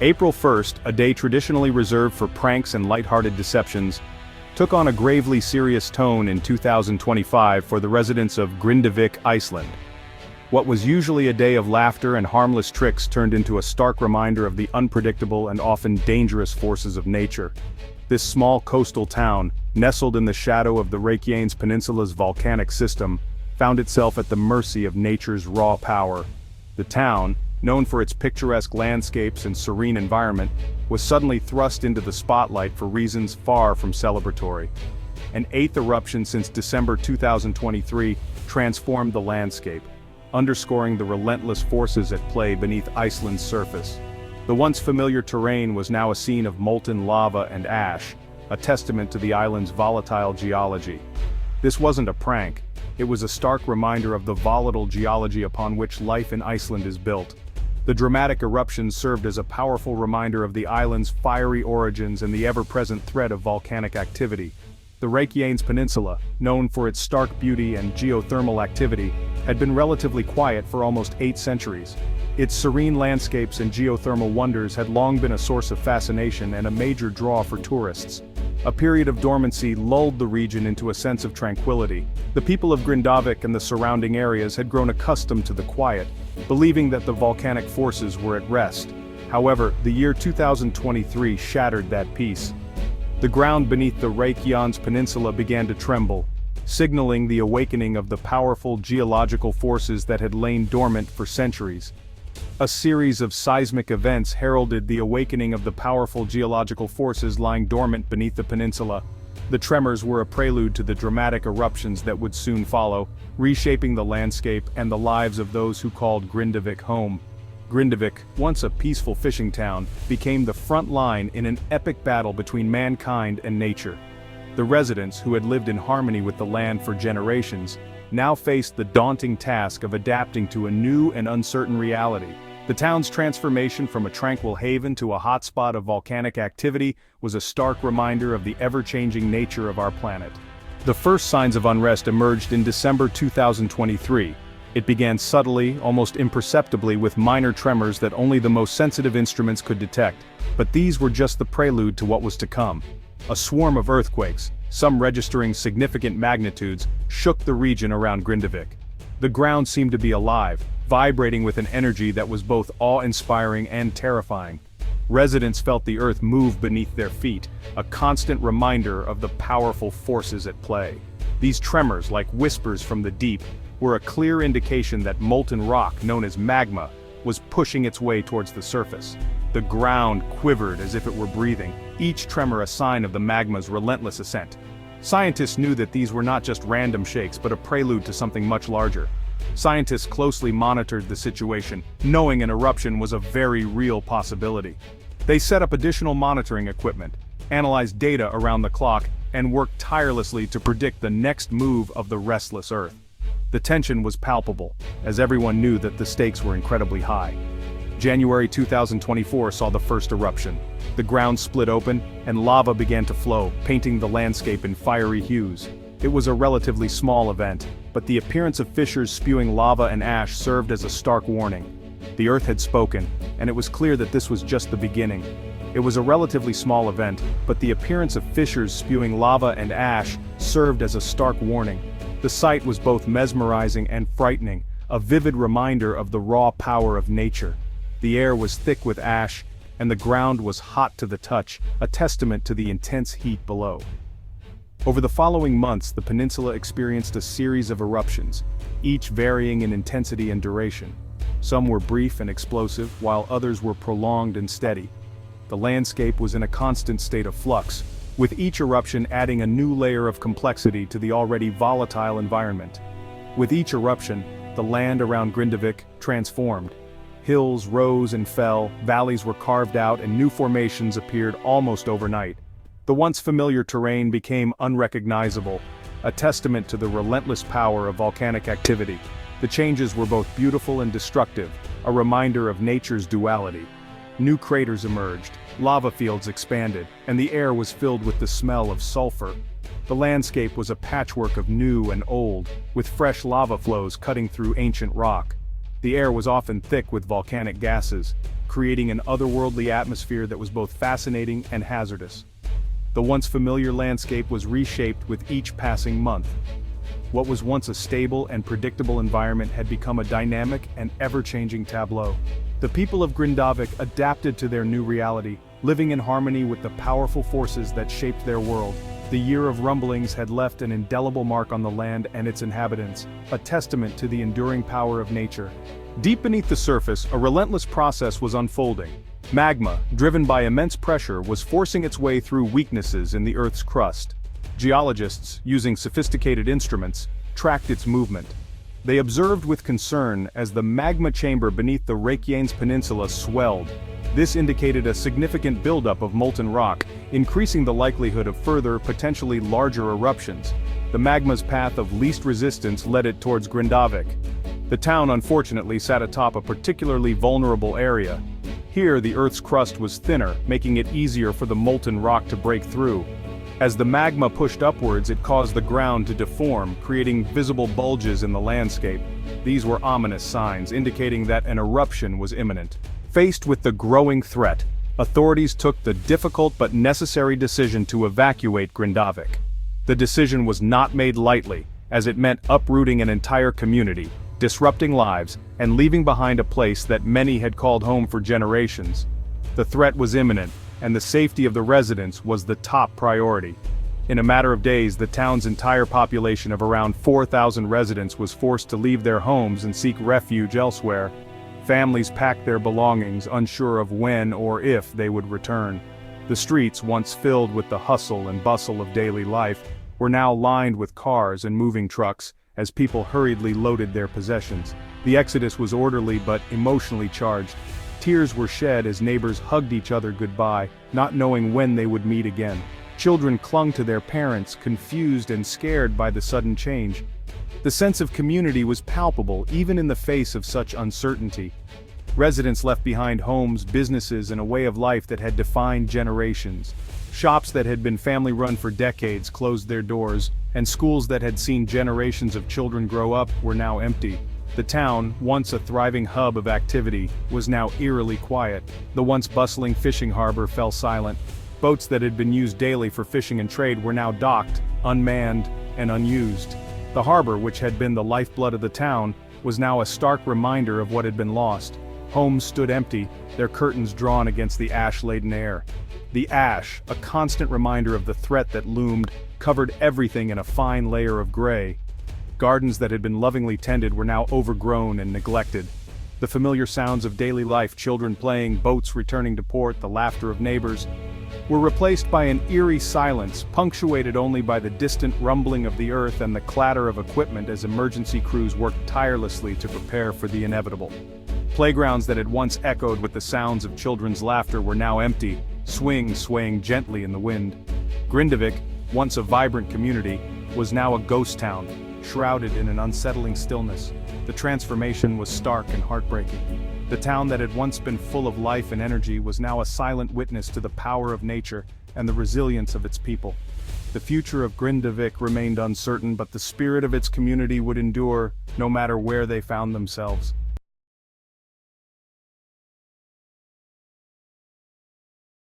April 1st, a day traditionally reserved for pranks and lighthearted deceptions, took on a gravely serious tone in 2025 for the residents of Grindavik, Iceland. What was usually a day of laughter and harmless tricks turned into a stark reminder of the unpredictable and often dangerous forces of nature. This small coastal town, nestled in the shadow of the Reykjanes Peninsula's volcanic system, found itself at the mercy of nature's raw power. The town, known for its picturesque landscapes and serene environment, was suddenly thrust into the spotlight for reasons far from celebratory. An 8th eruption since December 2023 transformed the landscape, underscoring the relentless forces at play beneath Iceland's surface. The once familiar terrain was now a scene of molten lava and ash, a testament to the island's volatile geology. This wasn't a prank, it was a stark reminder of the volatile geology upon which life in Iceland is built. The dramatic eruptions served as a powerful reminder of the island's fiery origins and the ever-present threat of volcanic activity. The Reykjanes Peninsula, known for its stark beauty and geothermal activity, had been relatively quiet for almost 8 centuries. Its serene landscapes and geothermal wonders had long been a source of fascination and a major draw for tourists. A period of dormancy lulled the region into a sense of tranquility. The people of Grindavik and the surrounding areas had grown accustomed to the quiet, believing that the volcanic forces were at rest. However, the year 2023 shattered that peace. The ground beneath the Reykjanes Peninsula began to tremble, signaling the awakening of the powerful geological forces that had lain dormant for centuries. A series of seismic events heralded the awakening of the powerful geological forces lying dormant beneath the peninsula. The tremors were a prelude to the dramatic eruptions that would soon follow, reshaping the landscape and the lives of those who called Grindavik home. Grindavik, once a peaceful fishing town, became the front line in an epic battle between mankind and nature. The residents, who had lived in harmony with the land for generations, now faced the daunting task of adapting to a new and uncertain reality. The town's transformation from a tranquil haven to a hotspot of volcanic activity was a stark reminder of the ever-changing nature of our planet. The first signs of unrest emerged in December 2023. It began subtly, almost imperceptibly, with minor tremors that only the most sensitive instruments could detect. But these were just the prelude to what was to come. A swarm of earthquakes, some registering significant magnitudes, shook the region around Grindavik. The ground seemed to be alive, vibrating with an energy that was both awe-inspiring and terrifying. Residents felt the earth move beneath their feet, a constant reminder of the powerful forces at play. These tremors, like whispers from the deep, were a clear indication that molten rock, known as magma, was pushing its way towards the surface. The ground quivered as if it were breathing, each tremor a sign of the magma's relentless ascent. Scientists knew that these were not just random shakes but a prelude to something much larger. Scientists closely monitored the situation, knowing an eruption was a very real possibility. They set up additional monitoring equipment, analyzed data around the clock, and worked tirelessly to predict the next move of the restless Earth. The tension was palpable, as everyone knew that the stakes were incredibly high. January 2024 saw the first eruption. The ground split open, and lava began to flow, painting the landscape in fiery hues. It was a relatively small event, but the appearance of fissures spewing lava and ash served as a stark warning. The Earth had spoken, and it was clear that this was just the beginning. It was a relatively small event, but the appearance of fissures spewing lava and ash served as a stark warning. The sight was both mesmerizing and frightening, a vivid reminder of the raw power of nature. The air was thick with ash, and the ground was hot to the touch, a testament to the intense heat below. Over the following months, the peninsula experienced a series of eruptions, each varying in intensity and duration. Some were brief and explosive, while others were prolonged and steady. The landscape was in a constant state of flux, with each eruption adding a new layer of complexity to the already volatile environment. With each eruption, the land around Grindavik transformed. Hills rose and fell, valleys were carved out, and new formations appeared almost overnight. The once familiar terrain became unrecognizable, a testament to the relentless power of volcanic activity. The changes were both beautiful and destructive, a reminder of nature's duality. New craters emerged, lava fields expanded, and the air was filled with the smell of sulfur. The landscape was a patchwork of new and old, with fresh lava flows cutting through ancient rock. The air was often thick with volcanic gases, creating an otherworldly atmosphere that was both fascinating and hazardous. The once familiar landscape was reshaped with each passing month. What was once a stable and predictable environment had become a dynamic and ever-changing tableau. The people of Grindavik adapted to their new reality, living in harmony with the powerful forces that shaped their world. The year of rumblings had left an indelible mark on the land and its inhabitants, a testament to the enduring power of nature. Deep beneath the surface, a relentless process was unfolding. Magma, driven by immense pressure, was forcing its way through weaknesses in the Earth's crust. Geologists, using sophisticated instruments, tracked its movement. They observed with concern as the magma chamber beneath the Reykjanes Peninsula swelled. This indicated a significant buildup of molten rock, increasing the likelihood of further, potentially larger eruptions. The magma's path of least resistance led it towards Grindavik. The town unfortunately sat atop a particularly vulnerable area. Here the Earth's crust was thinner, making it easier for the molten rock to break through. As the magma pushed upwards, it caused the ground to deform, creating visible bulges in the landscape. These were ominous signs, indicating that an eruption was imminent. Faced with the growing threat, authorities took the difficult but necessary decision to evacuate Grindavik. The decision was not made lightly, as it meant uprooting an entire community, disrupting lives, and leaving behind a place that many had called home for generations. The threat was imminent, and the safety of the residents was the top priority. In a matter of days, the town's entire population of around 4,000 residents was forced to leave their homes and seek refuge elsewhere. Families packed their belongings, unsure of when or if they would return. The streets, once filled with the hustle and bustle of daily life, were now lined with cars and moving trucks, as people hurriedly loaded their possessions. The exodus was orderly but emotionally charged. Tears were shed as neighbors hugged each other goodbye, not knowing when they would meet again. Children clung to their parents, confused and scared by the sudden change. The sense of community was palpable, even in the face of such uncertainty. Residents left behind homes, businesses, and a way of life that had defined generations. Shops that had been family-run for decades closed their doors, and schools that had seen generations of children grow up were now empty. The town, once a thriving hub of activity, was now eerily quiet. The once bustling fishing harbor fell silent. Boats that had been used daily for fishing and trade were now docked, unmanned, and unused. The harbor, which had been the lifeblood of the town, was now a stark reminder of what had been lost. Homes stood empty, their curtains drawn against the ash-laden air. The ash, a constant reminder of the threat that loomed, covered everything in a fine layer of gray. Gardens that had been lovingly tended were now overgrown and neglected. The familiar sounds of daily life, children playing, boats returning to port, the laughter of neighbors, were replaced by an eerie silence, punctuated only by the distant rumbling of the earth and the clatter of equipment as emergency crews worked tirelessly to prepare for the inevitable. Playgrounds that had once echoed with the sounds of children's laughter were now empty, swings swaying gently in the wind. Grindavik, once a vibrant community, was now a ghost town, shrouded in an unsettling stillness. The transformation was stark and heartbreaking. The town that had once been full of life and energy was now a silent witness to the power of nature and the resilience of its people. The future of Grindavik remained uncertain, but the spirit of its community would endure, no matter where they found themselves.